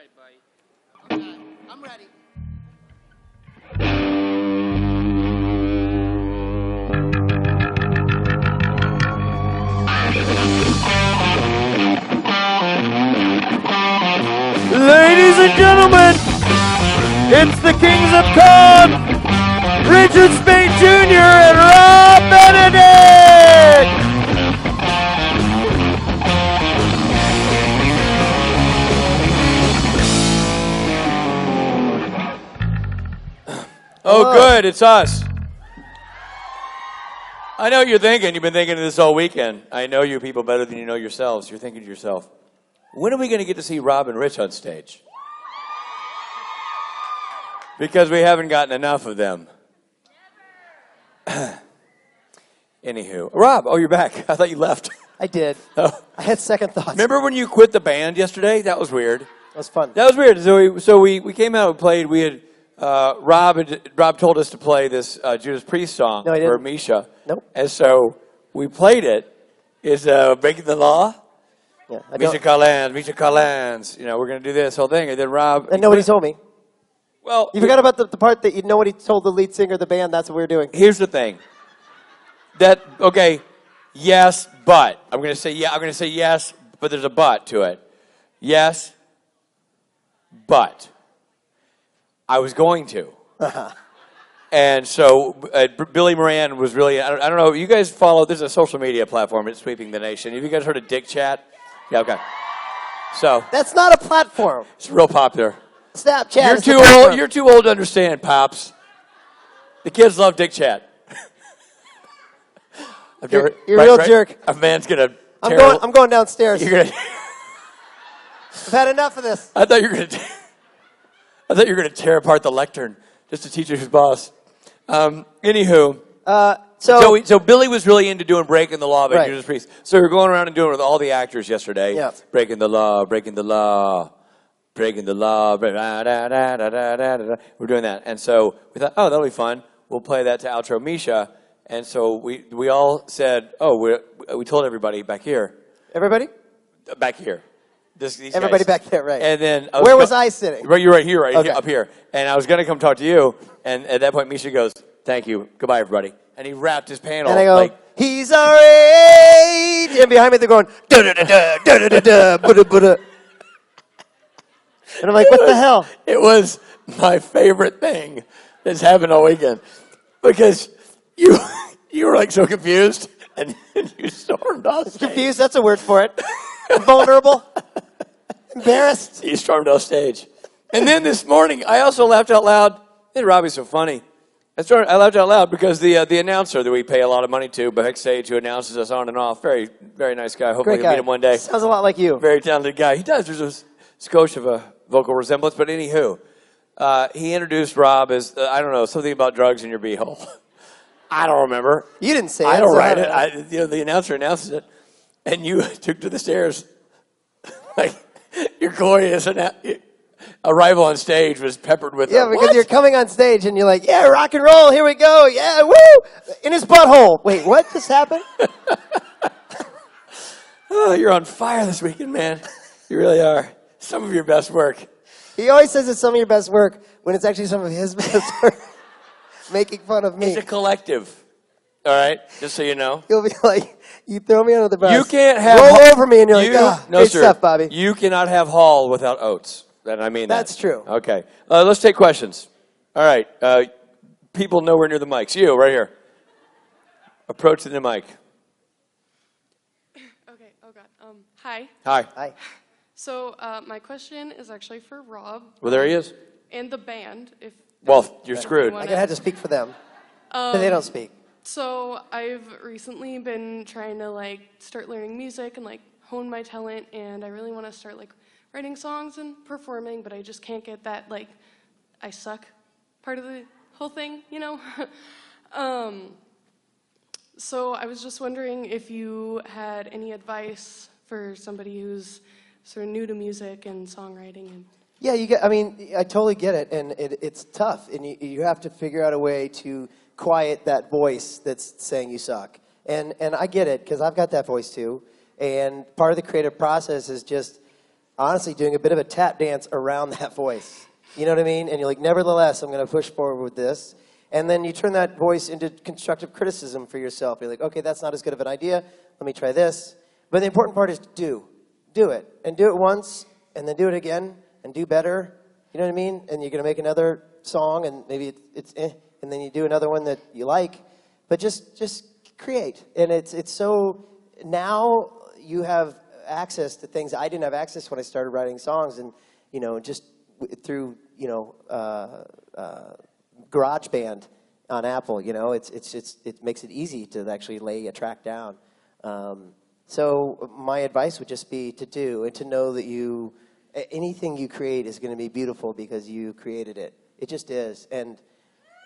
right, buddy. Okay, I'm ready. Ladies and gentlemen, it's the Kings of Con, Richard Spade Jr. and Rob Benedict! Oh, good, it's us. I know what you're thinking. You've been thinking of this all weekend. I know you people better than you know yourselves. You're thinking to yourself, when are we going to get to see Rob and Rich on stage? Because we haven't gotten enough of them. Anywho. Rob, oh, you're back. I thought you left. I did. Oh. I had second thoughts. Remember when you quit the band yesterday? That was weird. That was fun. That was weird. So we came out and played. We had Rob told us to play this Judas Priest song for Misha. Nope. And so we played it. Is Breaking the Law? Yeah, Misha Collins. You know, we're going to do this whole thing. And then Rob... And nobody told me. Well... You forgot about the part that nobody told the lead singer of the band that's what we were doing. Here's the thing. Okay, yes, but. I'm going to say yes, but there's a but to it. Yes, but. I was going to. And so Billy Moran was really, I don't know, you guys follow, there's a social media platform, it's sweeping the nation. Have you guys heard of Dick Chat? Yeah, okay. So. That's not a platform. It's real popular. Snapchat. You're too old to understand, Pops. The kids love Dick Chat. You're a real jerk. A man's going to I'm going downstairs. You're gonna, I've had enough of this. I thought you were going to tear apart the lectern just to teach you who's boss. Anywho, so Billy was really into doing Breaking the Law by Judas Priest. So we were going around and doing it with all the actors yesterday. Yeah. Breaking the law, breaking the law, breaking the law. We're doing that, and so we thought, oh, that'll be fun. We'll play that to outro Misha. And so we all said, oh, we told everybody back here. Everybody? Back here. Everybody guys. Back there, right. And then where was I sitting? Right, you're right here, Okay. Up here. And I was going to come talk to you, and at that point, Misha goes, thank you, goodbye, everybody. And he wrapped his panel. And I go, he's our age. And behind me, they're going, da-da-da-da, da-da-da-da, buddha-buddha. And I'm like, what the hell? It was my favorite thing that's happened all weekend. Because you were like so confused, and you stormed off stage. Confused, that's a word for it. Vulnerable. Embarrassed. You stormed off stage. And then this morning, I also laughed out loud. And Robbie's so funny. I laughed out loud because the announcer that we pay a lot of money to, Backstage, who announces us on and off, very, very nice guy. Hopefully you'll meet him one day. Sounds a lot like you. Very talented guy. He does. There's a skosh of a vocal resemblance. But anywho, he introduced Rob as, I don't know, something about drugs in your beehole. I don't remember. You didn't say it. I don't write it. The announcer announces it. And you took to the stairs. Like, your glorious arrival on stage was peppered with because you're coming on stage and you're like, yeah, rock and roll, here we go, yeah, woo! In his butthole. Wait, what just happened? Oh, you're on fire this weekend, man. You really are. Some of your best work. He always says it's some of your best work when it's actually some of his best work. Making fun of me. It's a collective. All right? Just so you know. He'll be like, you throw me under the bus. You can't have... Roll over me and you're like, no, great sir. stuff, Bobby. You cannot have Hall without Oates. And I mean that. That's true. Okay. Let's take questions. All right. People nowhere near the mics. You, right here. Approach the mic. Okay. Oh, God. Hi. Hi. Hi. So my question is actually for Rob. Well, there he is. And the band. Well, you're screwed. I'm going to have to speak for them. But they don't speak. So I've recently been trying to, start learning music and, hone my talent. And I really want to start, writing songs and performing. But I just can't get that, I suck part of the whole thing, you know? So I was just wondering if you had any advice for somebody who's sort of new to music and songwriting. And Yeah, I totally get it, and it's tough, and you have to figure out a way to quiet that voice that's saying you suck. And I get it, because I've got that voice too, and part of the creative process is just honestly doing a bit of a tap dance around that voice. You know what I mean? And you're like, nevertheless, I'm going to push forward with this. And then you turn that voice into constructive criticism for yourself. You're like, okay, that's not as good of an idea. Let me try this. But the important part is do. Do it. And do it once, and then do it again, and do better. You know what I mean? And you're going to make another song, and maybe it's and then you do another one that you like. But just create. And it's so, now you have access to things I didn't have access when I started writing songs. And, you know, just through, you know, GarageBand on Apple, you know, it makes it easy to actually lay a track down. So my advice would just be to do and to know that anything you create is going to be beautiful because you created it. It just is. And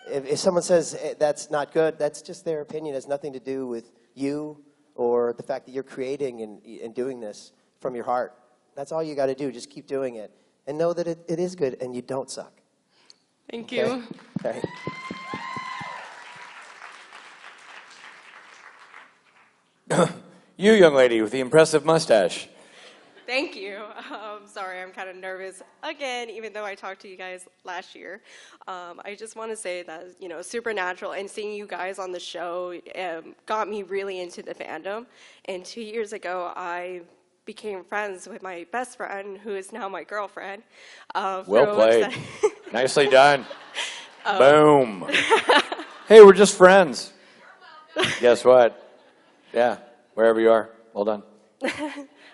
if someone says that's not good, that's just their opinion. It has nothing to do with you or the fact that you're creating and doing this from your heart. That's all you got to do. Just keep doing it. And know that it is good and you don't suck. Thank Okay? you. Okay. You, young lady with the impressive mustache. Thank you. Sorry, I'm kind of nervous again, even though I talked to you guys last year. I just want to say that, you know, Supernatural and seeing you guys on the show got me really into the fandom. And 2 years ago, I became friends with my best friend, who is now my girlfriend. Well played. Nicely done. Boom. Hey, we're just friends. Guess what? Yeah, wherever you are. Well done.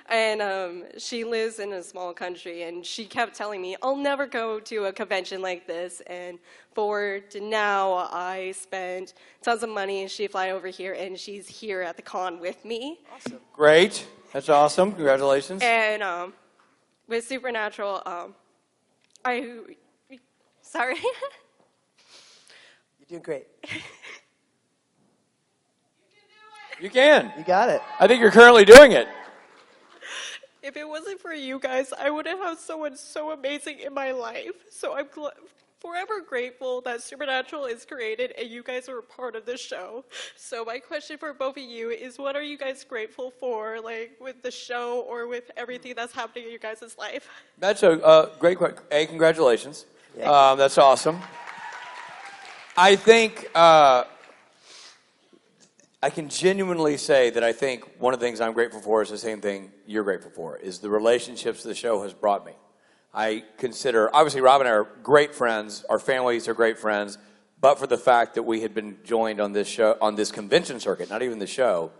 And she lives in a small country, and she kept telling me, I'll never go to a convention like this. And forward to now, I spent tons of money, and she fly over here, and she's here at the con with me. Awesome. Great. That's awesome. Congratulations. And with Supernatural, sorry. You're doing great. You can. You got it. I think you're currently doing it. If it wasn't for you guys, I wouldn't have someone so amazing in my life. So I'm forever grateful that Supernatural is created and you guys are a part of the show. So my question for both of you is, what are you guys grateful for, like with the show or with everything that's happening in your guys' life? That's a great question. Congratulations. Yeah. That's awesome. I think I can genuinely say that I think one of the things I'm grateful for is the same thing you're grateful for, is the relationships the show has brought me. I consider, obviously Rob and I are great friends, our families are great friends, but for the fact that we had been joined on this show, on this convention circuit, not even the show,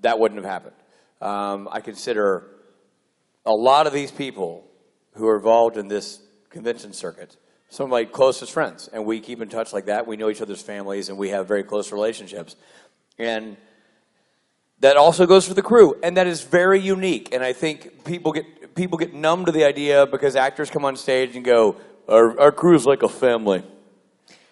that wouldn't have happened. I consider a lot of these people who are involved in this convention circuit some of my closest friends, and we keep in touch like that. We know each other's families, and we have very close relationships. And that also goes for the crew, and that is very unique. And I think people get numb to the idea because actors come on stage and go, our crew's like a family.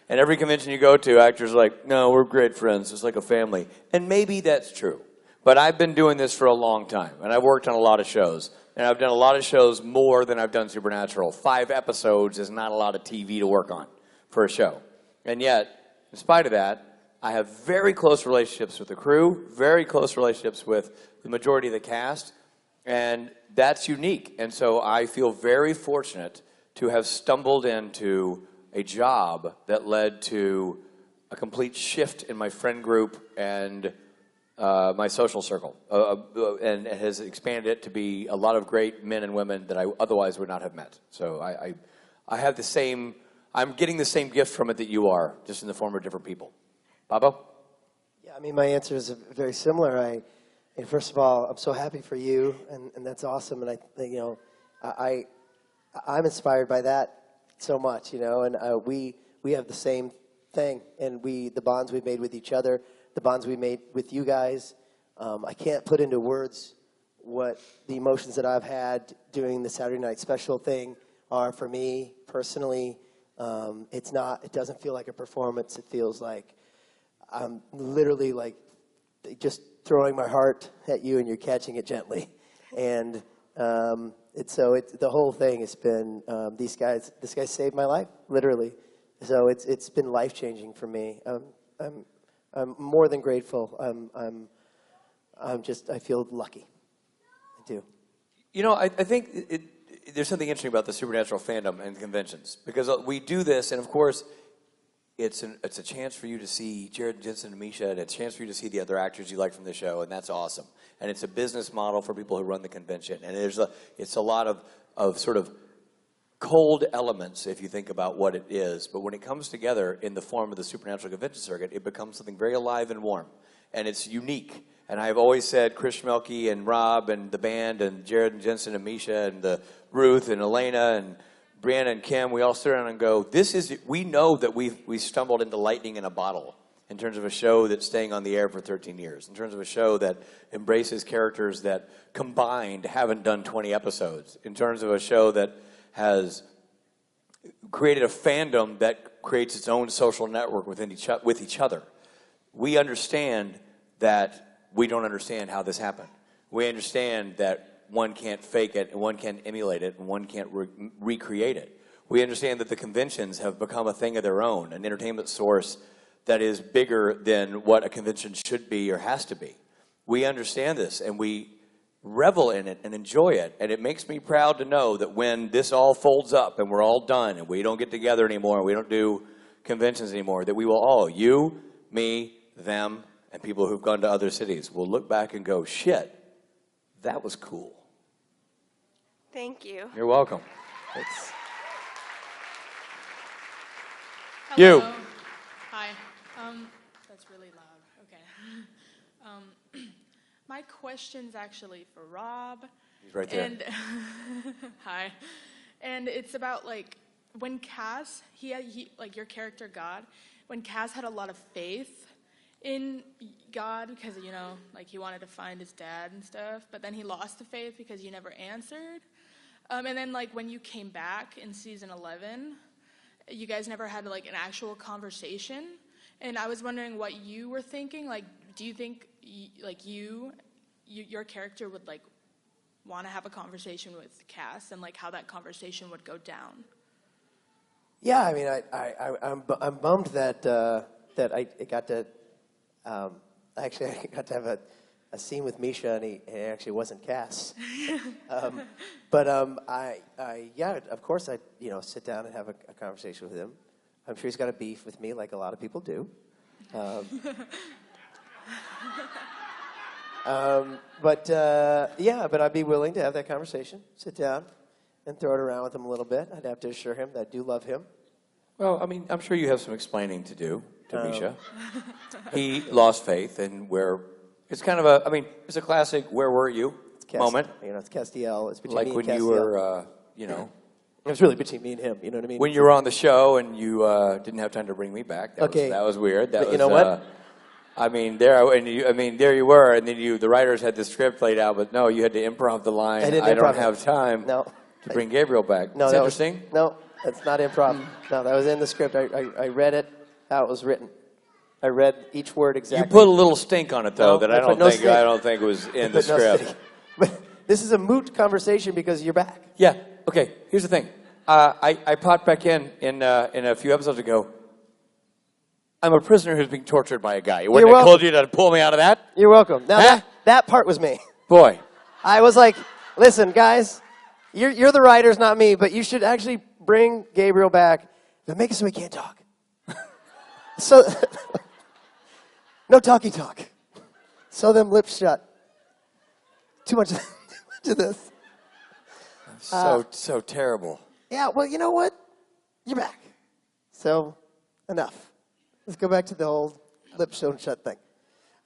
And every convention you go to, actors are like, no, we're great friends. It's like a family. And maybe that's true. But I've been doing this for a long time, and I've worked on a lot of shows. And I've done a lot of shows more than I've done Supernatural. 5 episodes is not a lot of TV to work on for a show. And yet, in spite of that, I have very close relationships with the crew, very close relationships with the majority of the cast, and that's unique. And so I feel very fortunate to have stumbled into a job that led to a complete shift in my friend group and my social circle, and has expanded it to be a lot of great men and women that I otherwise would not have met. So I have the same, I'm getting the same gift from it that you are, just in the form of different people. Babo? Yeah, I mean, my answer is very similar. And first of all, I'm so happy for you, and that's awesome. And I'm inspired by that so much, you know. And we have the same thing, and the bonds we've made with each other, the bonds we made with you guys. I can't put into words what the emotions that I've had doing the Saturday Night Special thing are for me personally. It doesn't feel like a performance. It feels like I'm literally like just throwing my heart at you and you're catching it gently. And the whole thing has been, this guy saved my life, literally. So it's been life-changing for me. I'm more than grateful. I feel lucky. I do. You know, I think there's something interesting about the supernatural fandom and conventions because we do this, and of course, it's a chance for you to see Jared, Jensen, and Misha, and it's a chance for you to see the other actors you like from the show, and that's awesome. And it's a business model for people who run the convention, and it's a lot of sort of cold elements if you think about what it is. But when it comes together in the form of the supernatural convention circuit, it becomes something very alive and warm, and it's unique. And I've always said Chris Schmelke and Rob and the band and Jared and Jensen and Misha and Ruth and Elena and Brianna and Kim, we all sit around and go, we know that we stumbled into lightning in a bottle in terms of a show that's staying on the air for 13 years, in terms of a show that embraces characters that combined haven't done 20 episodes, in terms of a show that has created a fandom that creates its own social network with each other. We understand that we don't understand how this happened. We understand that one can't fake it, and one can't emulate it, and one can't recreate it. We understand that the conventions have become a thing of their own, an entertainment source that is bigger than what a convention should be or has to be. We understand this, and we revel in it and enjoy it, and it makes me proud to know that when this all folds up and we're all done and we don't get together anymore and we don't do conventions anymore, that we will all, you, me, them, and people who've gone to other cities will look back and go, shit, that was cool. Thank you. You're welcome. Hello. You. Hi. That's really loud. Okay. My question's actually for Rob. He's right there. And hi. And it's about like when Cass, he like your character God, when Cass had a lot of faith in God because, you know, like he wanted to find his dad and stuff, but then he lost the faith because you never answered. And then like when you came back in season 11, you guys never had like an actual conversation. And I was wondering what you were thinking. Like, do you think your character would like want to have a conversation with Cass and like how that conversation would go down? Yeah, I mean, I'm bummed that I got to actually I got to have a scene with Misha, and he actually wasn't Cass. But yeah, of course I sit down and have a conversation with him. I'm sure he's got a beef with me, like a lot of people do. But I'd be willing to have that conversation, sit down, and throw it around with him a little bit. I'd have to assure him that I do love him. Well, I mean, I'm sure you have some explaining to do to Misha. He lost faith, and it's kind of it's a classic "Where were you?" moment. It's Castiel. It's between like me when and you Castiel. were, It was really between me and him. You know what I mean? when you were on the show and you didn't have time to bring me back. That was weird. But you know what? There you were, and then the writers had the script laid out, but no, you had to improv the line. I don't have time to bring Gabriel back. No, it's interesting. No, that's not improv. No, that was in the script. I read it how it was written. I read each word exactly. You put a little stink on it though that I don't think was in the script. No, but this is a moot conversation because you're back. Yeah. Okay. Here's the thing. I popped back in a few episodes ago. I'm a prisoner who's being tortured by a guy. Wouldn't have told you to pull me out of that? You're welcome. Now that part was me. Boy. I was like, listen, guys, you're the writers, not me, but you should actually bring Gabriel back, but make it so he can't talk. So, no talky talk. Sew them lips shut. Too much of this. So terrible. Yeah, well, you know what? You're back. So, enough. Let's go back to the whole lips sewn shut thing.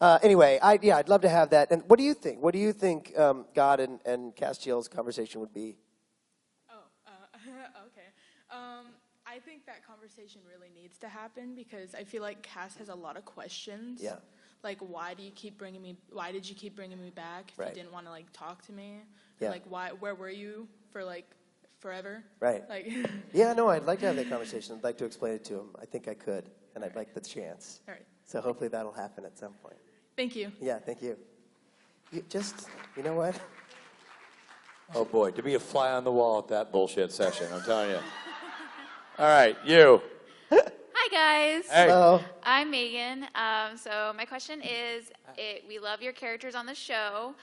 Anyway, I'd love to have that. And what do you think? What do you think God and Castiel's conversation would be? Okay. I think that conversation really needs to happen because I feel like Cass has a lot of questions. Yeah. Like, why did you keep bringing me back if you didn't want to, like, talk to me? Yeah. Like, where were you for, like, forever? Right. Like. Yeah, no, I'd like to have that conversation. I'd like to explain it to him. I think I could, and I'd like the chance. All right. So hopefully that'll happen at some point. Thank you. Yeah, thank you. You know what? Oh boy, to be a fly on the wall at that bullshit session, I'm telling you. All right, you. Hi, guys. Hey. Hello. I'm Megan. So my question is, we love your characters on the show.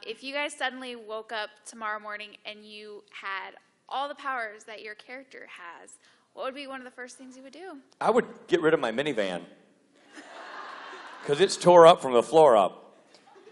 If you guys suddenly woke up tomorrow morning and you had all the powers that your character has, what would be one of the first things you would do? I would get rid of my minivan. Because it's tore up from the floor up.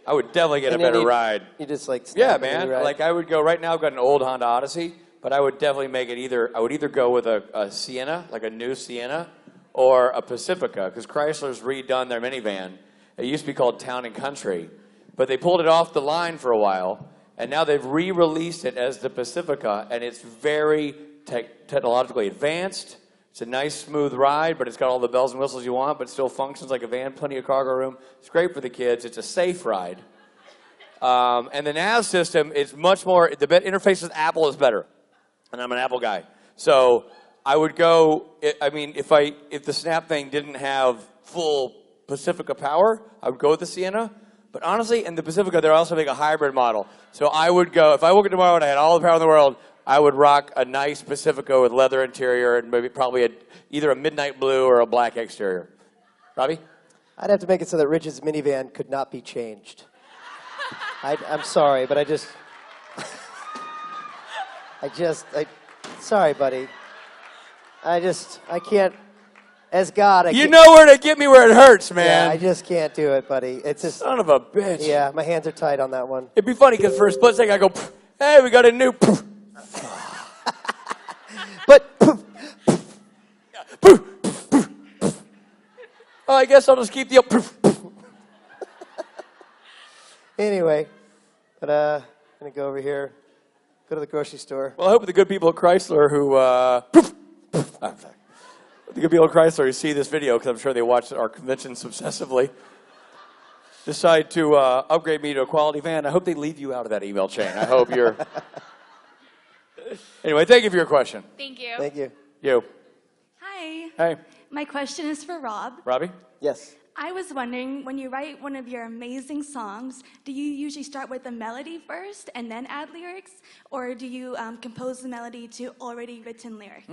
I would definitely get a better ride. You just like Yeah, man. Like I would go, right now I've got an old Honda Odyssey, but I would definitely make it I would either go with a Sienna, like a new Sienna, or a Pacifica, because Chrysler's redone their minivan. It used to be called Town and Country, but they pulled it off the line for a while, and now they've re-released it as the Pacifica, and it's very technologically advanced. It's a nice, smooth ride, but it's got all the bells and whistles you want, but it still functions like a van, plenty of cargo room. It's great for the kids. It's a safe ride. And the NAS system is much more, the interface with Apple is better. And I'm an Apple guy. So I would go, I mean, if the Snap thing didn't have full Pacifica power, I would go with the Sienna. But honestly, in the Pacifica, they're also making a hybrid model. So I would go, if I woke up tomorrow and I had all the power in the world, I would rock a nice Pacifica with leather interior and maybe probably either a midnight blue or a black exterior. Robbie? I'd have to make it so that Rich's minivan could not be changed. I'm sorry, but sorry, buddy. I can't, as God, You know where to get me where it hurts, man. Yeah, I just can't do it, buddy. It's just, Son of a bitch. yeah, my hands are tied on that one. It'd be funny because for a split second I go, hey, we got a new. But, Oh, I guess I'll just keep the. anyway, but I'm going to go over here, go to the grocery store. Well, I hope the good people at Chrysler who. I'm sorry. The good people at Chrysler who see this video, because I'm sure they watch our conventions obsessively, decide to upgrade me to a quality van. I hope they leave you out of that email chain. I hope you're. Anyway, thank you for your question. Thank you. Thank you. You. Hi. Hey. My question is for Rob. Robbie? Yes. I was wondering, when you write one of your amazing songs, do you usually start with the melody first and then add lyrics? Or do you compose the melody to already written lyrics?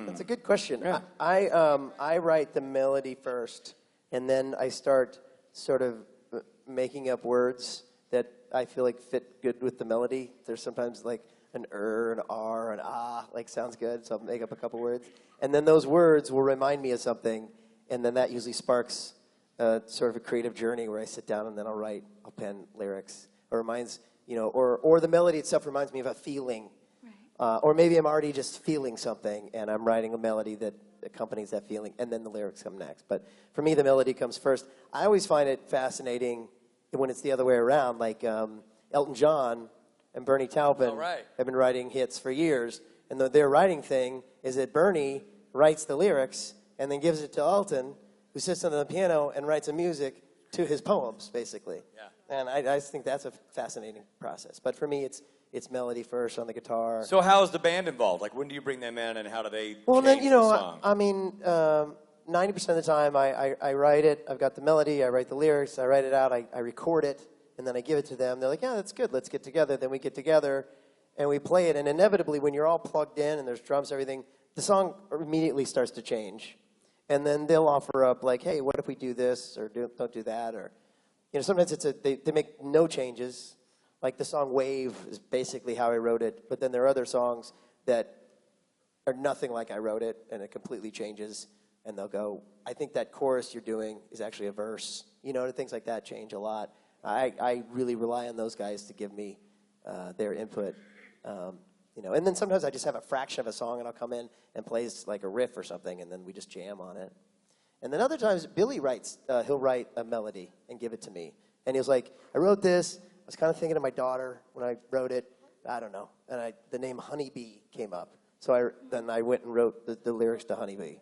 That's a good question. Yeah. I write the melody first, and then I start sort of making up words that I feel like fit good with the melody. There's sometimes like an an R, an ah, like sounds good, so I'll make up a couple words. And then those words will remind me of something, and then that usually sparks sort of a creative journey where I sit down and then I'll pen lyrics. Or reminds, or the melody itself reminds me of a feeling. Right. Or maybe I'm already just feeling something, and I'm writing a melody that accompanies that feeling, and then the lyrics come next. But for me, the melody comes first. I always find it fascinating when it's the other way around, like Elton John and Bernie Taupin have been writing hits for years, and their writing thing is that Bernie writes the lyrics and then gives it to Elton, who sits on the piano and writes the music to his poems, basically. Yeah. And I just think that's a fascinating process. But for me, it's melody first on the guitar. So how is the band involved? Like, when do you bring them in, and how do they Well, then, change the song? I mean, 90% of the time I write it. I've got the melody. I write the lyrics. I write it out. I record it, and then I give it to them. They're like, yeah, that's good. Let's get together. Then we get together, and we play it. And inevitably, when you're all plugged in and there's drums, everything, the song immediately starts to change. And then they'll offer up, like, hey, what if we do this, or don't do that? Or, sometimes they make no changes. Like the song Wave is basically how I wrote it, but then there are other songs that are nothing like I wrote it, and it completely changes, and they'll go, I think that chorus you're doing is actually a verse. Things like that change a lot. I really rely on those guys to give me their input. And then sometimes I just have a fraction of a song, and I'll come in and plays like a riff or something, and then we just jam on it. And then other times, Billy he'll write a melody and give it to me. And he was like, I wrote this. I was kind of thinking of my daughter when I wrote it. I don't know. And the name Honeybee came up. So then I went and wrote the lyrics to Honeybee.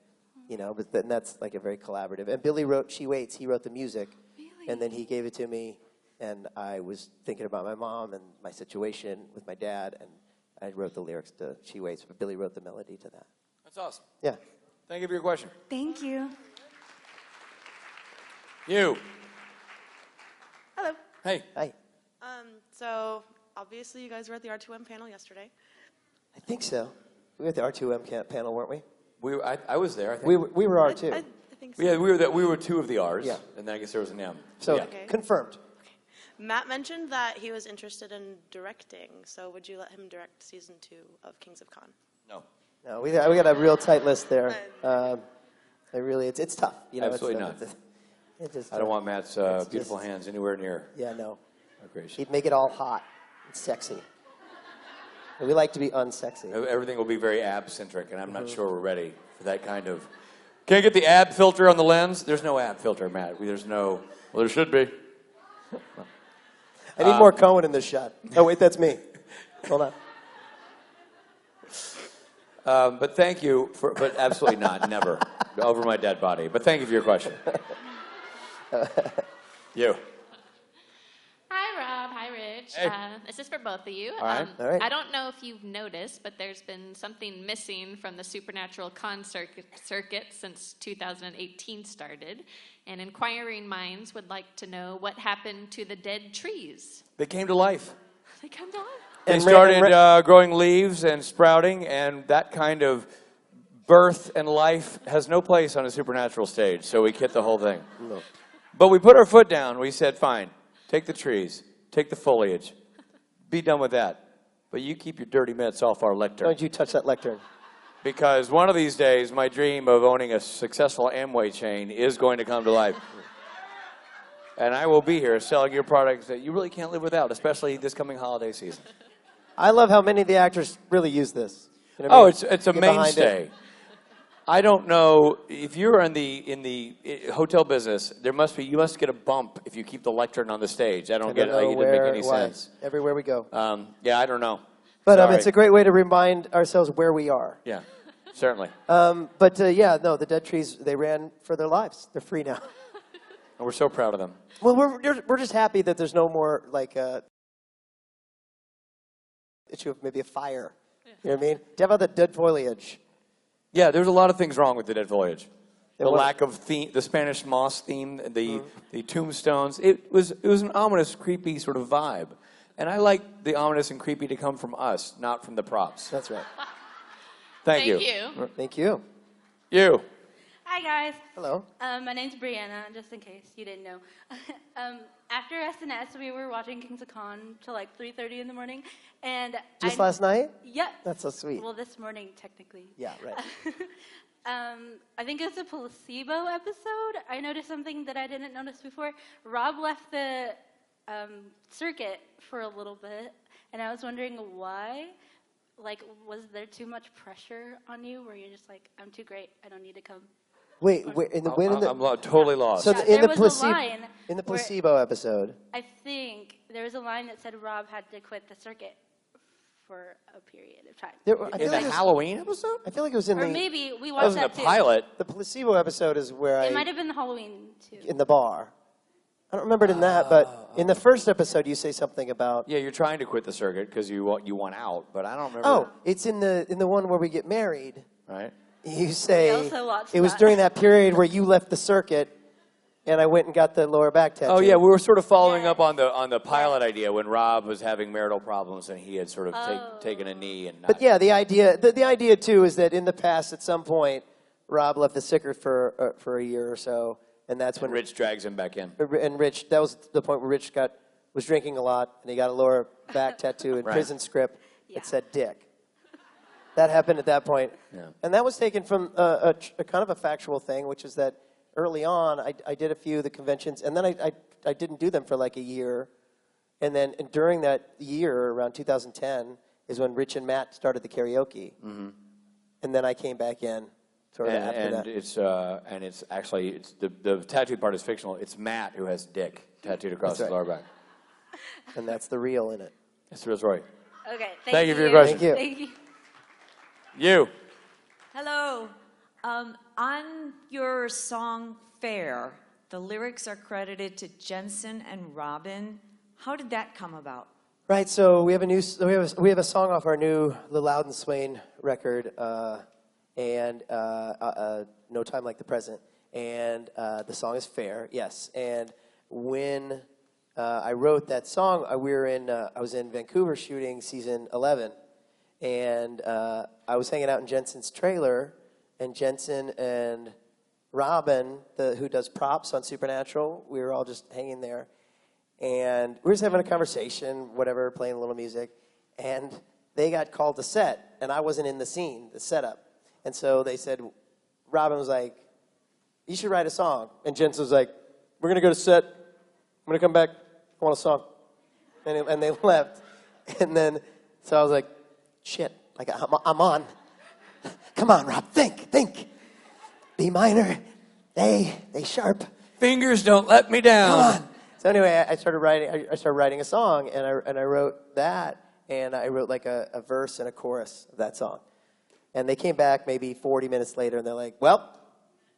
But then that's like a very collaborative. And Billy wrote She Waits. He wrote the music. Really? And then he gave it to me. And I was thinking about my mom and my situation with my dad. And I wrote the lyrics to She Waits. But Billy wrote the melody to that. That's awesome. Yeah. Thank you for your question. Thank you. You. Hello. Hey. Hi. So obviously you guys were at the R2M panel yesterday. I think so. We were at the R2M panel, weren't we? I was there, I think. We were R2. I think so. Yeah, we were two of the R's. Yeah. And then I guess there was an M. So yeah. Okay. confirmed. Matt mentioned that he was interested in directing, so would you let him direct season 2 of Kings of Con? No. No, we got a real tight list there. It's tough. You know, Absolutely not. I don't want Matt's beautiful hands anywhere near. Yeah, no. Our creation. He'd make it all hot and sexy. And we like to be unsexy. Everything will be very ab-centric, and I'm not sure we're ready for that kind of... Can I get the ab filter on the lens? There's no ab filter, Matt. There's no... Well, there should be. I need more Cohen in this shot. Oh, wait, that's me. Hold on. But thank you for... But absolutely not. Never. Over my dead body. But thank you for your question. You. Hi, Rob. Hi, Rich. Hey. This is for both of you. All right. All right. I don't know if you've noticed, but there's been something missing from the Supernatural Con circuit since 2018 started. And inquiring minds would like to know what happened to the dead trees. They came to life. They come to life. They started growing leaves and sprouting, and that kind of birth and life has no place on a supernatural stage, so we hit the whole thing. No. But we put our foot down. We said, fine, take the trees, take the foliage, be done with that. But you keep your dirty mitts off our lectern. Don't you touch that lectern. Because one of these days, my dream of owning a successful Amway chain is going to come to life. And I will be here selling your products that you really can't live without, especially this coming holiday season. I love how many of the actors really use this. You know what I mean? It's a Get behind mainstay. it. I don't know if you're in the hotel business. You must get a bump if you keep the lectern on the stage. I don't get it. It doesn't make any sense. Everywhere we go. Yeah, I don't know. But it's a great way to remind ourselves where we are. Yeah, certainly. The dead trees, they ran for their lives. They're free now. And we're so proud of them. Well, we're just happy that there's no more issue of maybe a fire. You know what I mean? To have all the dead foliage. Yeah, there's a lot of things wrong with the dead foliage. The was- lack of theme, the Spanish moss theme, the tombstones. It was an ominous, creepy sort of vibe. And I like the ominous and creepy to come from us, not from the props. That's right. Thank you. Thank you. You. Hi, guys. Hello. My name's Brianna, just in case you didn't know. After SNS, we were watching Kings of Con till like 3:30 in the morning. And Just last night? Yep. That's so sweet. Well, this morning, technically. Yeah, right. I think it was a placebo episode. I noticed something that I didn't notice before. Rob left the circuit for a little bit, and I was wondering why. Like, was there too much pressure on you where you're just like, I'm too great, I don't need to come? Wait, I'm totally lost. So Yeah, in there the was a line in the where- placebo episode. I think there was a line that said Rob had to quit the circuit for a period of time. I In feel the like it was- Halloween episode? I feel like it was in Or the maybe we That watched wasn't that the too. pilot. the placebo episode is where It might have been the Halloween too. in the bar. I don't remember it in that, but in the first episode you say something about. Yeah, you're trying to quit the circuit because you want out, but I don't remember. Oh, it's in the one where we get married. Right. You say also watched it was that. during that period where you left the circuit, and I went and got the lower back tattoo. Oh yeah, we were sort of following Yeah. up on the pilot idea when Rob was having marital problems and he had sort of taken a knee and. But yeah, the idea too is that in the past, at some point, Rob left the circuit for a year or so, and that's when Rich drags him back in. And Rich, that was the point where Rich was drinking a lot, and he got a lower back tattoo in Right. prison script Yeah. that said "Dick." That happened at that point, Yeah. and that was taken from a kind of a factual thing, which is that early on I did a few of the conventions, and then I didn't do them for like a year, and then during that year, around 2010, is when Rich and Matt started the karaoke, and then I came back in sort of after that. It's actually the tattooed part is fictional. It's Matt who has Dick tattooed across That's his lower back. And that's the real in it. That's the real story. Okay, Thank you for your question. Thank you. Thank you. You. Hello. On your song Fair, the lyrics are credited to Jensen and Robin. How did that come about? Right, so we have a song off our new The Loud and Swain record, and No Time Like the Present, and the song is Fair, yes. And when I wrote that song, I was in Vancouver shooting season 11, and I was hanging out in Jensen's trailer, and Jensen and Robin, who does props on Supernatural, we were all just hanging there. And we were just having a conversation, whatever, playing a little music. And they got called to set, and I wasn't in the scene, the setup. And so they said, Robin was like, you should write a song. And Jensen was like, we're going to go to set. I'm going to come back. I want a song. And they left. And then, so I was like, shit, like I'm on. Come on, Rob, think. B minor, A sharp. Fingers don't let me down. Come on. So anyway, I started writing a song, and I wrote that, and I wrote like a verse and a chorus of that song. And they came back maybe 40 minutes later, and they're like, well,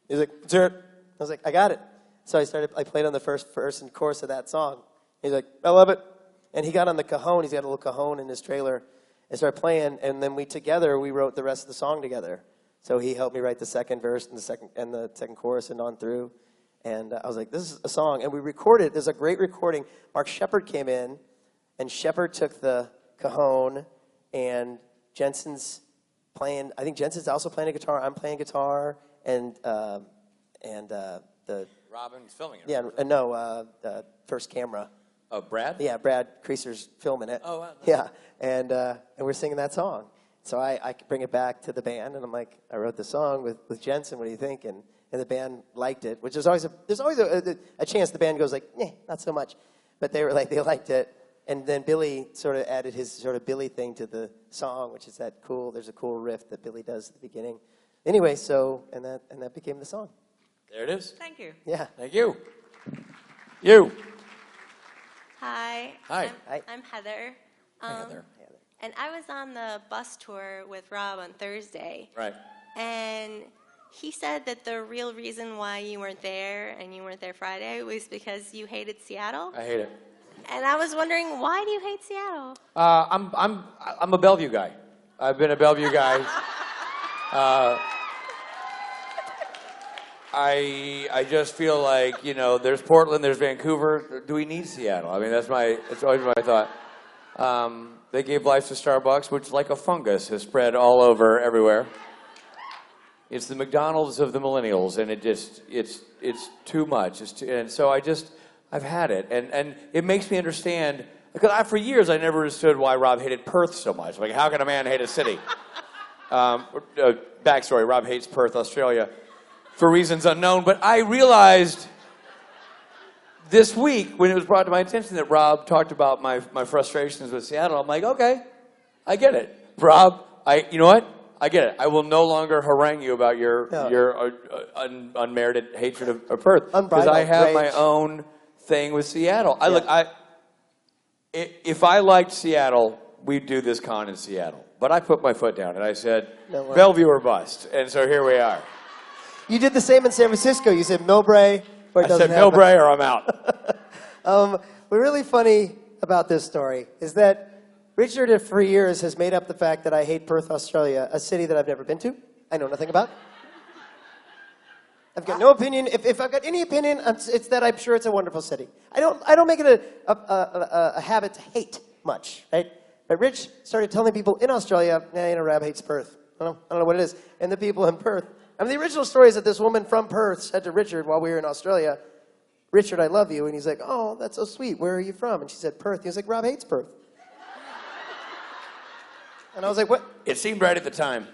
he's like, let's hear it. I was like, I got it. So I played on the first verse and chorus of that song. He's like, I love it. And he got on the cajon. He's got a little cajon in his trailer and started playing. And then we wrote the rest of the song together. So he helped me write the second verse and the second chorus and on through. And I was like, this is a song. And we recorded. There's a great recording. Mark Shepard came in, and Shepard took the cajon, and Jensen's playing. I think Jensen's also playing a guitar. I'm playing guitar, and the Robin's filming it. Yeah, the first camera. Oh, Brad? Yeah, Brad Creaser's filming it. Oh, wow. Yeah, and we're singing that song. So I bring it back to the band, and I'm like, I wrote the song with Jensen. What do you think? And the band liked it, which is always there's always a chance the band goes like, not so much, but they liked it. And then Billy sort of added his sort of Billy thing to the song, which is there's a cool riff that Billy does at the beginning. Anyway, and that became the song. There it is. Thank you. Yeah. Thank you. You. Hi. Hi. I'm Heather. Hi, Heather. And I was on the bus tour with Rob on Thursday. Right. And he said that the real reason why you weren't there and you weren't there Friday was because you hated Seattle. I hate it. And I was wondering, why do you hate Seattle? I'm a Bellevue guy. I've been a Bellevue guy. I just feel like, there's Portland, there's Vancouver. Do we need Seattle? I mean, that's always my thought. They gave life to Starbucks, which, like a fungus, has spread all over everywhere. It's the McDonald's of the millennials, and it's too much. And so I've had it, and it makes me understand. Because for years I never understood why Rob hated Perth so much. Like, how can a man hate a city? Backstory: Rob hates Perth, Australia, for reasons unknown. But I realized this week, when it was brought to my attention that Rob talked about my frustrations with Seattle, I'm like, okay, I get it. Rob, you know what? I get it. I will no longer harangue you about your unmerited hatred of Perth. Because I have my own thing with Seattle. If I liked Seattle, we'd do this con in Seattle. But I put my foot down and I said, Bellevue or bust. And so here we are. You did the same in San Francisco. You said Millbrae. I said Millbrae or I'm out. What's really funny about this story is that Richard, for years, has made up the fact that I hate Perth, Australia, a city that I've never been to. I know nothing about. I've got no opinion. If I've got any opinion, it's that I'm sure it's a wonderful city. I don't make it a habit to hate much, right? But Rich started telling people in Australia, Rob hates Perth. I don't know what it is. And the people in Perth. I mean, the original story is that this woman from Perth said to Richard while we were in Australia, Richard, I love you. And he's like, oh, that's so sweet. Where are you from? And she said, Perth. He was like, Rob hates Perth. And I was like, what? It seemed right at the time.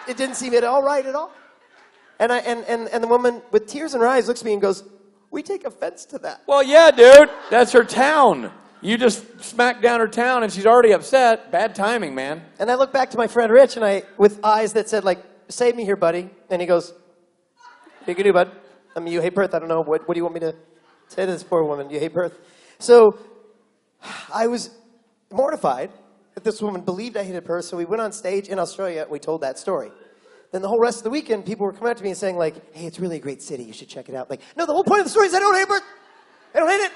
It didn't seem at all right at all. And the woman with tears in her eyes looks at me and goes, we take offense to that. Well, yeah, dude. That's her town. You just smacked down her town and she's already upset. Bad timing, man. And I look back to my friend Rich and with eyes that said, like, save me here, buddy. And he goes, what you can do, bud? I mean, you hate Perth. I don't know. What do you want me to say to this poor woman? You hate Perth. So I was mortified that this woman believed I hated Perth. So we went on stage in Australia and we told that story. Then the whole rest of the weekend, people were coming up to me and saying, like, hey, it's really a great city. You should check it out. Like, no, the whole point of the story is I don't hate Perth. I don't hate it.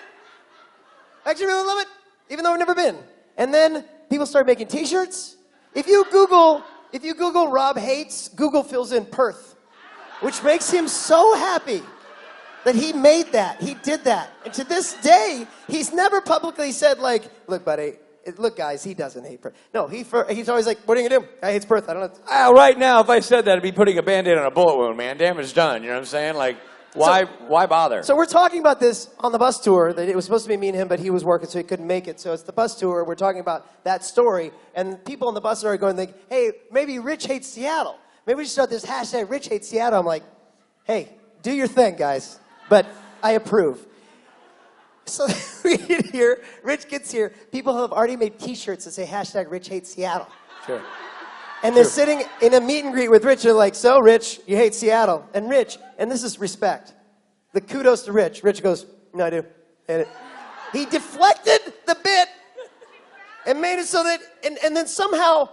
I actually really love it, even though I've never been. And then people started making T-shirts. If you Google Rob hates, Google fills in Perth, which makes him so happy that he made that. He did that. And to this day, he's never publicly said, like, look, buddy, look, guys, he doesn't hate Perth. No, he's always like, what are you going to do? I hate Perth. I don't know. Right now, if I said that, I'd be putting a Band-Aid on a bullet wound, man. Damage done. You know what I'm saying? Like, Why bother? So we're talking about this on the bus tour. That it was supposed to be me and him, but he was working, so he couldn't make it. So it's the bus tour. We're talking about that story, and people on the bus are going, like, "Hey, maybe Rich hates Seattle. Maybe we should start this hashtag Rich hates Seattle." I'm like, "Hey, do your thing, guys." But I approve. So we get here. Rich gets here. People have already made T-shirts that say hashtag Rich hates Seattle. Sure. And they're sitting in a meet and greet with Rich. They're like, "So, Rich, you hate Seattle?" And Rich, and this is respect. The kudos to Rich. Rich goes, "No, I do." And he deflected the bit and made it so that, and then somehow,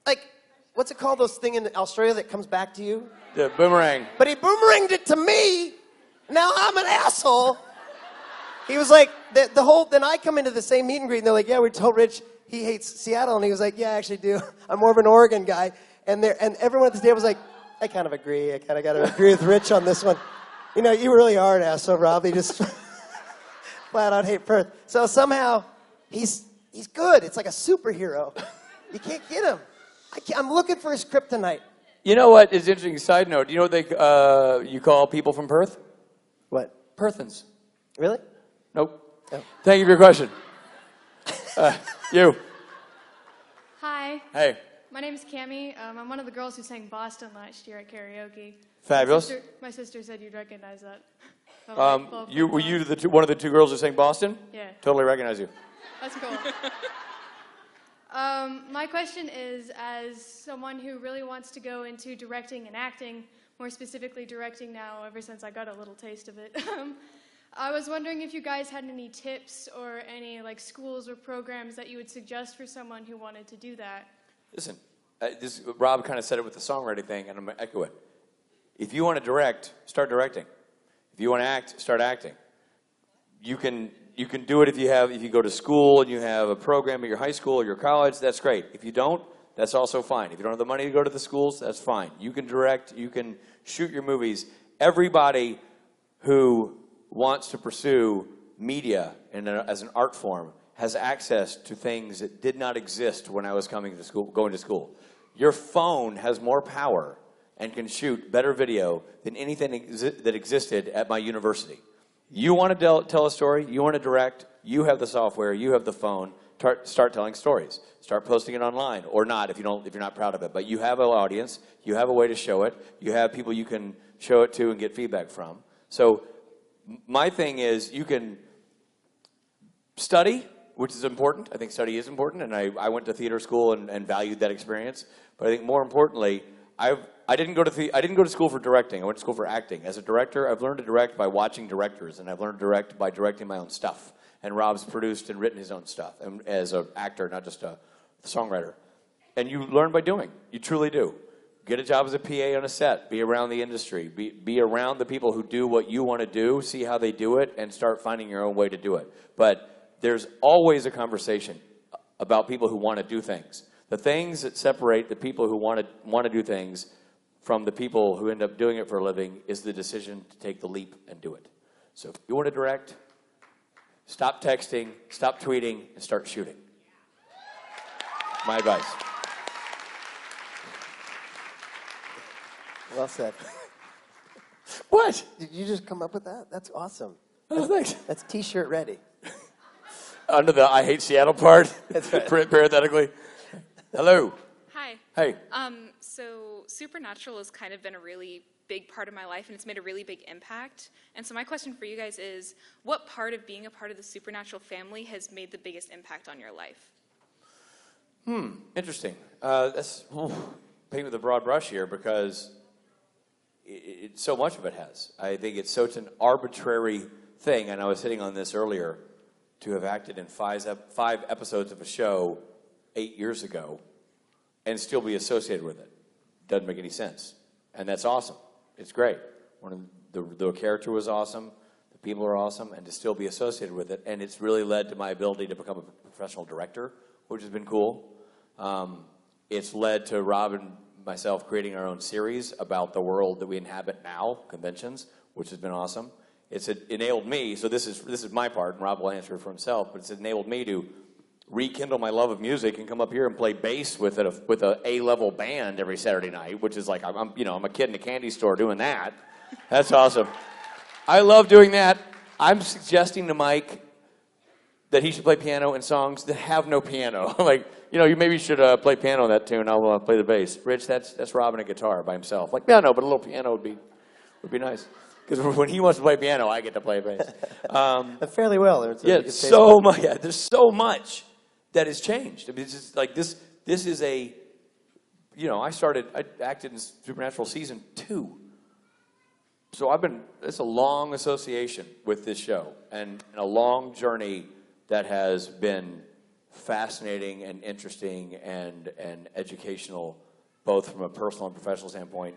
like, what's it called, those thing in Australia that comes back to you? The boomerang. But he boomeranged it to me. Now I'm an asshole. He was like, then I come into the same meet and greet, and they're like, "Yeah, we told Rich he hates Seattle." And he was like, "Yeah, I actually do. I'm more of an Oregon guy." And everyone at the table was like, "I kind of agree. I kind of got to agree with Rich on this one. You know, you really are an asshole, Rob. You just flat out hate Perth." So somehow he's good. It's like a superhero. You can't get him. I'm looking for his kryptonite. You know what is interesting? Side note. You know what you call people from Perth? What? Perthans. Really? Nope. Oh. Thank you for your question. You. Hi. Hey. My name is Cammie. I'm one of the girls who sang Boston last year at karaoke. Fabulous. My sister said you'd recognize that. Were you one of the two girls who sang Boston? Yeah. Totally recognize you. That's cool. My question is, as someone who really wants to go into directing and acting, more specifically directing now, ever since I got a little taste of it, I was wondering if you guys had any tips or any like schools or programs that you would suggest for someone who wanted to do that. Listen, Rob kind of said it with the songwriting thing, and I'm going to echo it. If you want to direct, start directing. If you want to act, start acting. You can do it if you go to school and you have a program at your high school or your college. That's great. If you don't, that's also fine. If you don't have the money to go to the schools, that's fine. You can direct. You can shoot your movies. Everybody who wants to pursue media as an art form has access to things that did not exist when I was going to school. Your phone has more power and can shoot better video than anything that existed at my university. You want to tell a story, you want to direct, you have the software, you have the phone, start telling stories. Start posting it online, or not if you're not proud of it. But you have an audience, you have a way to show it, you have people you can show it to and get feedback from. So my thing is you can study, which is important. I think study is important, and I went to theater school and valued that experience. But I think more importantly, I didn't go to school for directing. I went to school for acting. As a director, I've learned to direct by watching directors, and I've learned to direct by directing my own stuff. And Rob's produced and written his own stuff, and as an actor, not just a songwriter. And you learn by doing. You truly do. Get a job as a PA on a set. Be around the industry. Be around the people who do what you want to do. See how they do it, and start finding your own way to do it. But there's always a conversation about people who want to do things. The things that separate the people who want to do things from the people who end up doing it for a living is the decision to take the leap and do it. So if you want to direct, stop texting, stop tweeting, and start shooting. My advice. Well said. What? Did you just come up with that? That's awesome. Oh, thanks. That's T-shirt ready. Under the I hate Seattle part, That's right. parenthetically. Hello. Hi. Hey. So Supernatural has kind of been a really big part of my life, and it's made a really big impact. And so my question for you guys is, what part of being a part of the Supernatural family has made the biggest impact on your life? Interesting. That's paint with a broad brush here because so much of it has. I think it's such an arbitrary thing, and I was hitting on this earlier, to have acted in 5 episodes of a show 8 years ago and still be associated with it. Doesn't make any sense. And that's awesome. It's great. The character was awesome, the people are awesome, and to still be associated with it. And it's really led to my ability to become a professional director, which has been cool. It's led to Rob and myself creating our own series about the world that we inhabit now, conventions, which has been awesome. It's enabled me, so this is my part, and Rob will answer for himself, but it's enabled me to rekindle my love of music and come up here and play bass with a A-level band every Saturday night, which is like I'm a kid in a candy store doing that. That's awesome. I love doing that. I'm suggesting to Mike that he should play piano in songs that have no piano. Like, you maybe should play piano on that tune. I'll play the bass. Rich, that's Robin a guitar by himself. Like, no, but a little piano would be nice. Because when he wants to play piano, I get to play bass. Fairly well. There's so much that has changed. I mean, it's just like this is I acted in Supernatural season 2. So it's a long association with this show and a long journey that has been fascinating and interesting and educational, both from a personal and professional standpoint,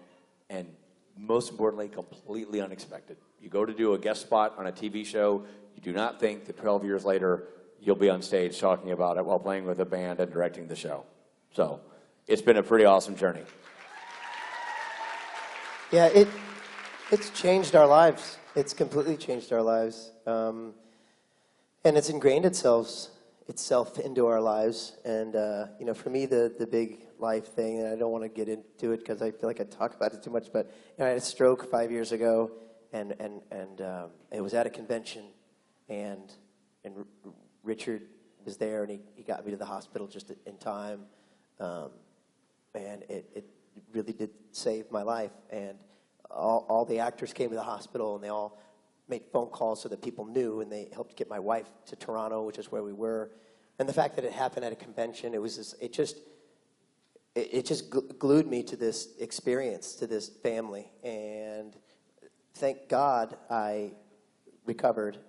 and most importantly, completely unexpected. You go to do a guest spot on a TV show, you do not think that 12 years later you'll be on stage talking about it while playing with a band and directing the show. So it's been a pretty awesome journey. Yeah, it's changed our lives. It's completely changed our lives. And it's ingrained itself into our lives. And, for me, the big life thing, and I don't want to get into it because I feel like I talk about it too much, but I had a stroke 5 years ago, and it was at a convention, and Richard was there, and he got me to the hospital just in time, and it really did save my life. And all the actors came to the hospital, and they all made phone calls so that people knew, and they helped get my wife to Toronto, which is where we were. And the fact that it happened at a convention, it just glued me to this experience, to this family. And thank God I recovered.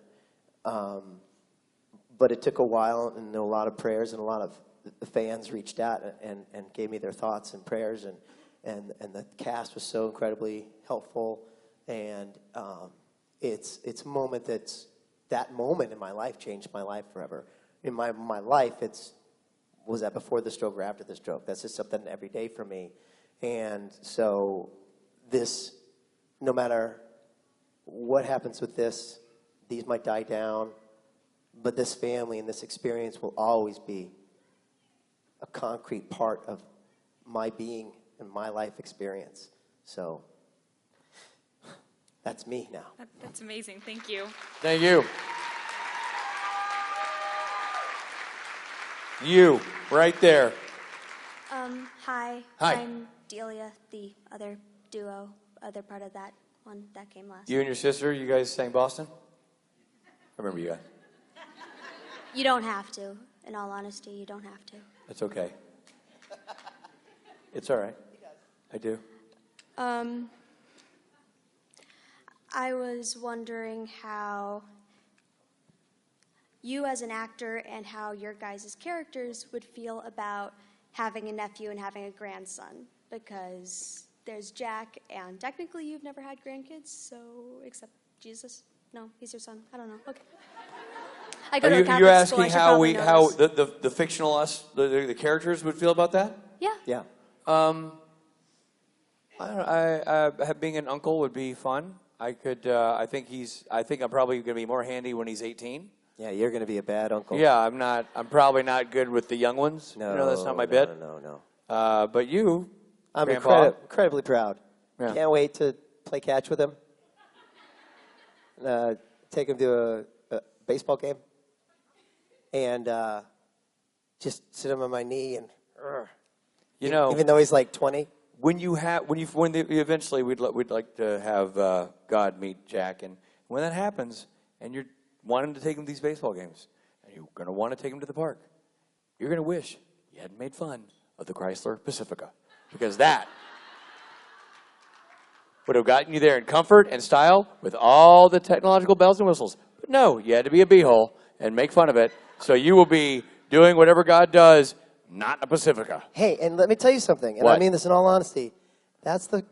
But it took a while, and a lot of prayers, and a lot of the fans reached out and gave me their thoughts and prayers, and the cast was so incredibly helpful. And it's a moment that moment in my life changed my life forever. In my life, was that before the stroke or after the stroke? That's just something every day for me. And so no matter what happens with this, these might die down, but this family and this experience will always be a concrete part of my being and my life experience. So that's me now. That's amazing. Thank you. Thank you. You, right there. Hi. Hi. I'm Delia, the other part of that one that came last. You and your sister, you guys sang Boston? I remember you guys. You don't have to. In all honesty, you don't have to. That's okay. It's all right. I do. I was wondering how you as an actor and how your guys' characters would feel about having a nephew and having a grandson, because there's Jack, and technically you've never had grandkids, so except Jesus. No, he's your son. I don't know. Okay. I go to a Catholic You're school. asking how the fictional us, the characters would feel about that? Yeah. Yeah. Being an uncle would be fun. I think I'm probably going to be more handy when he's 18. Yeah, you're going to be a bad uncle. Yeah, I'm probably not good with the young ones. No, that's not my bit. No. But you, I'm Grandpa? incredibly proud. Yeah. Can't wait to play catch with him. Take him to a baseball game, and just sit him on my knee and. Even though he's like 20. Eventually we'd like to have God meet Jack, and when that happens, and you're wanting to take him to these baseball games, and you're going to want to take him to the park, you're going to wish you hadn't made fun of the Chrysler Pacifica, because that would have gotten you there in comfort and style with all the technological bells and whistles. But no, you had to be a beehole and make fun of it, so you will be doing whatever God does, not a Pacifica. Hey, and let me tell you something, and What? I mean this in all honesty. That's the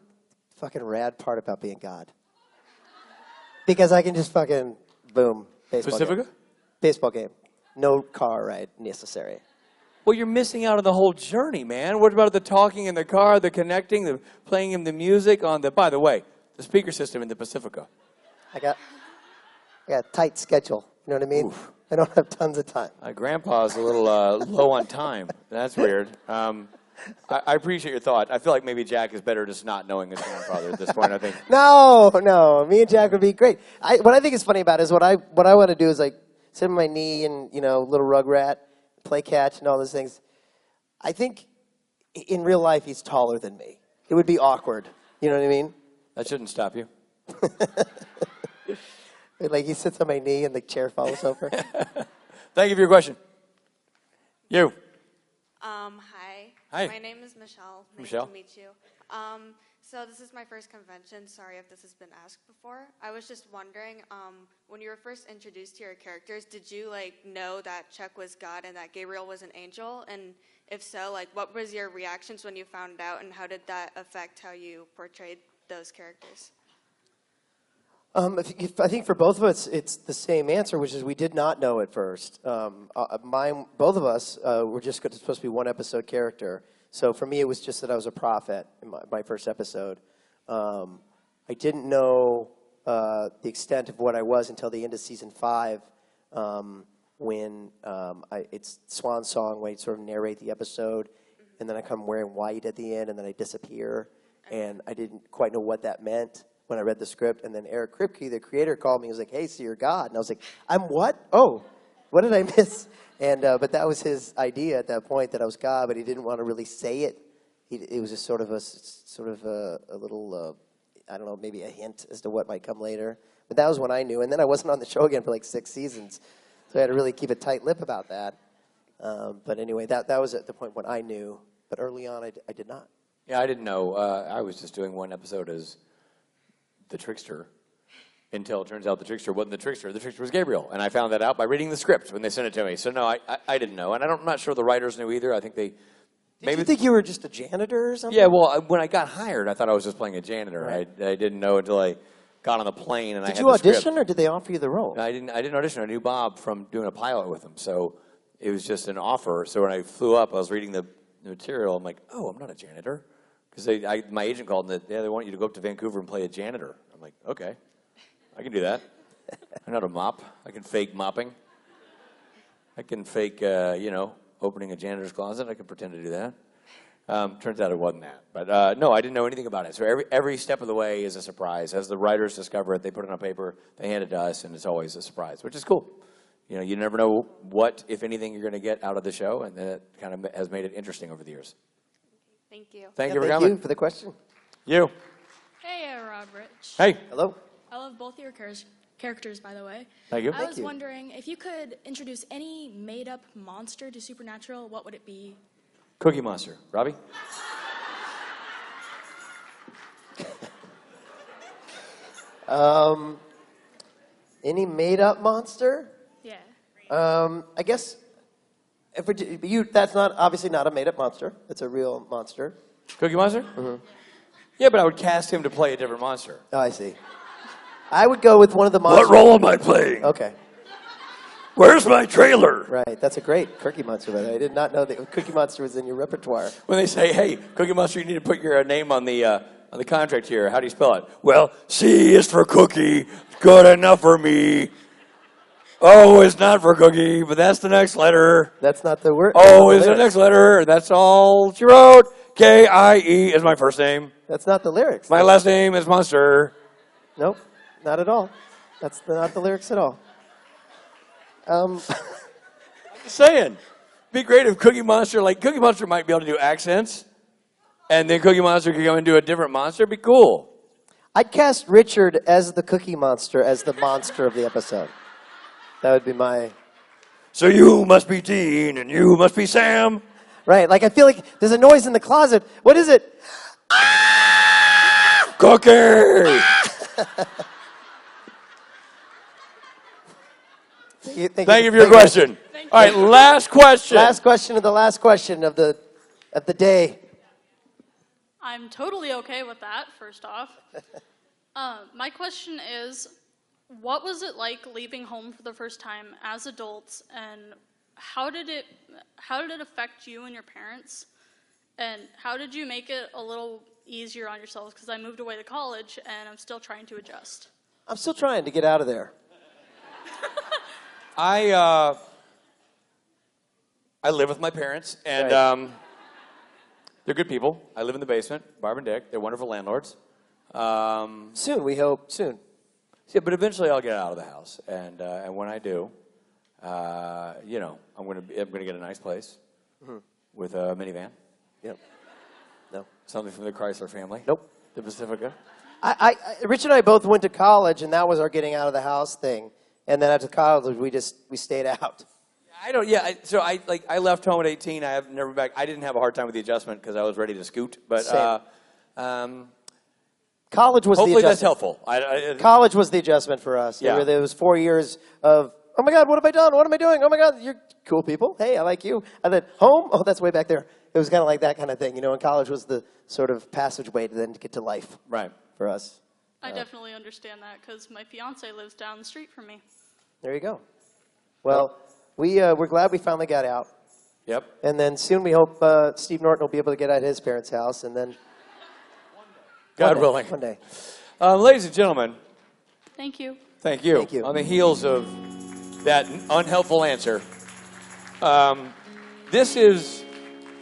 fucking rad part about being God. Because I can just fucking, boom, baseball Pacifica? game. Baseball game. No car ride necessary. Well, you're missing out on the whole journey, man. What about the talking in the car, the connecting, the playing him the music on the, by the way, the speaker system in the Pacifica? I got a tight schedule. You know what I mean? Oof. I don't have tons of time. Grandpa's a little low on time. That's weird. I appreciate your thought. I feel like maybe Jack is better just not knowing his grandfather at this point, I think. No. Me and Jack would be great. What I think is funny about it is what I want to do is like sit on my knee and, little rugrat, play catch and all those things. I think in real life he's taller than me. It would be awkward. You know what I mean? That shouldn't stop you. Like he sits on my knee and the chair falls over. Thank you for your question. You. Hi. Hi. My name is Michelle. Nice Michelle. to meet you. So this is my first convention. Sorry if this has been asked before. I was just wondering, when you were first introduced to your characters, did you know that Chuck was God and that Gabriel was an angel? And if so, what was your reactions when you found out, and how did that affect how you portrayed those characters? I think for both of us, it's the same answer, which is we did not know at first. Both of us were just supposed to be one episode character. So for me, it was just that I was a prophet in my first episode. I didn't know the extent of what I was until the end of season 5, when it's Swan Song, when I sort of narrate the episode, and then I come wearing white at the end, and then I disappear, and I didn't quite know what that meant when I read the script. And then Eric Kripke, the creator, called me and was like, "Hey, so you're God." And I was like, "I'm what? Oh, what did I miss?" And but that was his idea at that point, that I was God, but he didn't want to really say it. It was just sort of a little, I don't know, maybe a hint as to what might come later. But that was when I knew. And then I wasn't on the show again for 6 seasons. So I had to really keep a tight lip about that. But anyway, that was at the point when I knew. But early on, I did not. Yeah, I didn't know. I was just doing one episode as the trickster, until it turns out the trickster wasn't the trickster. The trickster was Gabriel. And I found that out by reading the script when they sent it to me. So no, I didn't know. And I'm not sure the writers knew either. I think they... Did you think you were just a janitor or something? Yeah, well, when I got hired, I thought I was just playing a janitor. Right. I didn't know until I got on the plane and I had Did you the script. audition, or did they offer you the role? I didn't audition. I knew Bob from doing a pilot with him. So it was just an offer. So when I flew up, I was reading the material. I'm like, oh, I'm not a janitor. Because my agent called and they want you to go up to Vancouver and play a janitor. I'm like, okay, I can do that. I know how to mop. I can fake mopping. I can fake, opening a janitor's closet. I can pretend to do that. Turns out it wasn't that. But no, I didn't know anything about it. So every step of the way is a surprise. As the writers discover it, they put it on paper, they hand it to us, and it's always a surprise, which is cool. You never know what, if anything, you're going to get out of the show, and that kind of has made it interesting over the years. Thank you. Thank you for coming. Thank you for the question. You. Hey, Rob Rich. Hey. Hello. I love both your characters, by the way. Thank you. I was wondering, if you could introduce any made-up monster to Supernatural, what would it be? Cookie Monster. Robbie? Any made-up monster? Yeah. I guess that's obviously not a made-up monster. It's a real monster. Cookie Monster? Mm-hmm. Yeah, but I would cast him to play a different monster. Oh, I see. I would go with one of the monsters. What role am I playing? Okay. Where's my trailer? Right. That's a great Cookie Monster. But I did not know that Cookie Monster was in your repertoire. When they say, hey, Cookie Monster, you need to put your name on the contract here. How do you spell it? Well, C is for cookie. Good enough for me. O is not for cookie, but that's the next letter. That's not the word. O is the next letter, and that's all she wrote. K-I-E is my first name. That's not the lyrics. My last name is Monster. Nope, not at all. That's not the lyrics at all. I'm just saying. Be great if Cookie Monster might be able to do accents, and then Cookie Monster could go and do a different monster. It'd be cool. I'd cast Richard as the Cookie Monster, as the monster of the episode. That would be my... So you must be Dean, and you must be Sam. Right, I feel like there's a noise in the closet. What is it? Cookie! Thank you for your question. All right, last question. Last question of the last question of the day. I'm totally okay with that, first off. My question is, what was it like leaving home for the first time as adults, and how did it affect you and your parents? And how did you make it a little easier on yourselves? Because I moved away to college, and I'm still trying to adjust. I'm still trying to get out of there. I live with my parents, and they're good people. I live in the basement, Barb and Dick. They're wonderful landlords. Soon, we hope. Soon. Yeah, but eventually I'll get out of the house, and when I do, I'm gonna get a nice place with a minivan. Yep. No. Something from the Chrysler family. Nope. The Pacifica. Rich and I both went to college, and that was our getting out of the house thing. And then after college, we stayed out. I left home at 18. I have never been back. I didn't have a hard time with the adjustment because I was ready to scoot. But college was hopefully the adjustment. that's helpful. College was the adjustment for us. Yeah. There was 4 years of, oh my God, what have I done? What am I doing? Oh my God, you're cool people. Hey, I like you. And then home, oh, that's way back there. It was kind of like that kind of thing, and college was the sort of passageway to then get to life. Right. For us. I definitely understand that because my fiance lives down the street from me. There you go. Well, we're glad we finally got out. Yep. And then soon we hope Steve Norton will be able to get out of his parents' house, and then God willing. One day. Ladies and gentlemen. Thank you. Thank you. Thank you. On the heels of that unhelpful answer, this is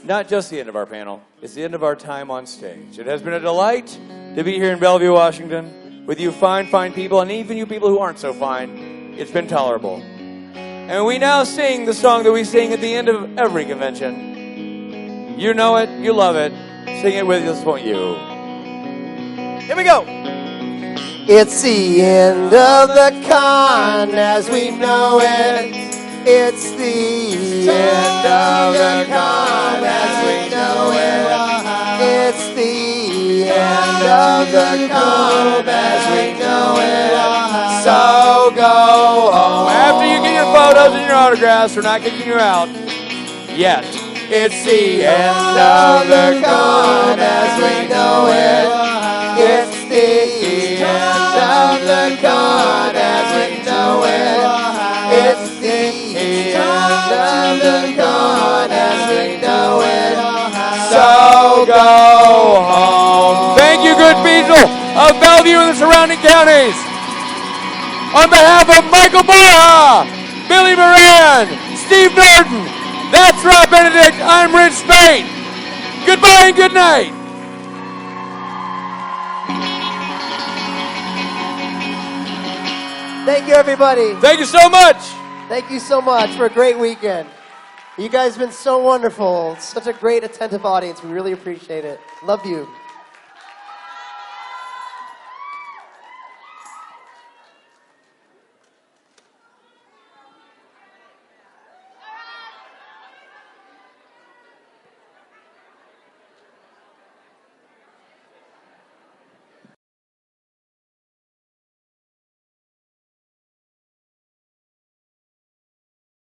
not just the end of our panel. It's the end of our time on stage. It has been a delight to be here in Bellevue, Washington, with you fine, fine people, and even you people who aren't so fine. It's been tolerable. And we now sing the song that we sing at the end of every convention. You know it. You love it. Sing it with us, won't you? Here we go. It's the end of the con as we know it. It's the end of the con as we know it. It's the end of the con as we know it. So go home. After you get your photos and your autographs, we're not kicking you out yet. It's the end of the con as we know it. It's the end of the con as we know it. It's the end of the con as we know it. So go home. Thank you, good people of Bellevue and the surrounding counties. On behalf of Michael Barra, Billy Moran, Steve Norton, that's Rob Benedict, I'm Rich Spate. Goodbye and good night. Thank you, everybody. Thank you so much. Thank you so much for a great weekend. You guys have been so wonderful. Such a great, attentive audience. We really appreciate it. Love you.